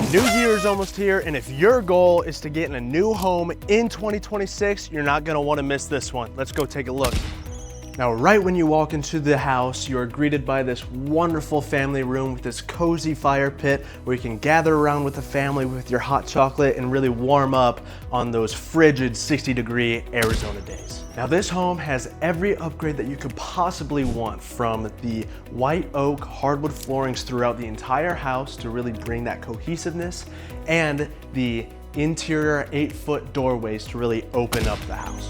The new year is almost here, and if your goal is to get in a new home in 2026, you're not gonna wanna miss this one. Let's go take a look. Now, right when you walk into the house, you are greeted by this wonderful family room with this cozy fire pit where you can gather around with the family with your hot chocolate and really warm up on those frigid 60-degree Arizona days. Now, this home has every upgrade that you could possibly want, from the white oak hardwood floorings throughout the entire house to really bring that cohesiveness, and the interior 8-foot doorways to really open up the house.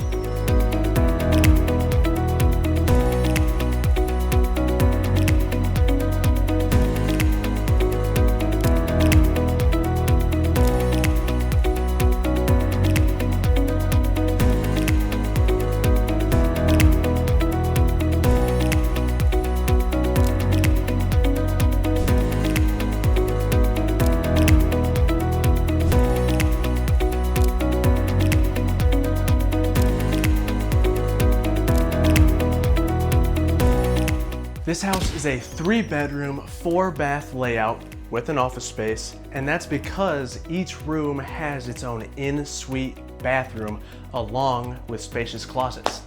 This house is a 3-bedroom, 4-bath layout with an office space, and that's because each room has its own in-suite bathroom along with spacious closets.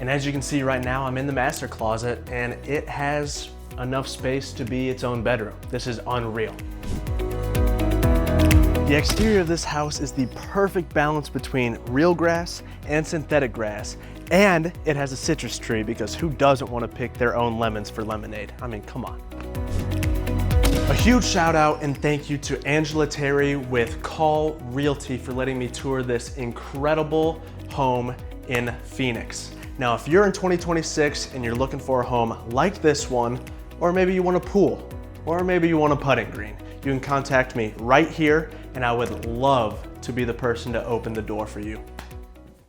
And as you can see right now, I'm in the master closet and it has enough space to be its own bedroom. This is unreal. The exterior of this house is the perfect balance between real grass and synthetic grass, and it has a citrus tree because who doesn't want to pick their own lemons for lemonade? I mean, come on. A huge shout out and thank you to Angela Terry with Call Realty for letting me tour this incredible home in Phoenix. Now, if you're in 2026 and you're looking for a home like this one, or maybe you want a pool, or maybe you want a putting green, you can contact me right here and I would love to be the person to open the door for you.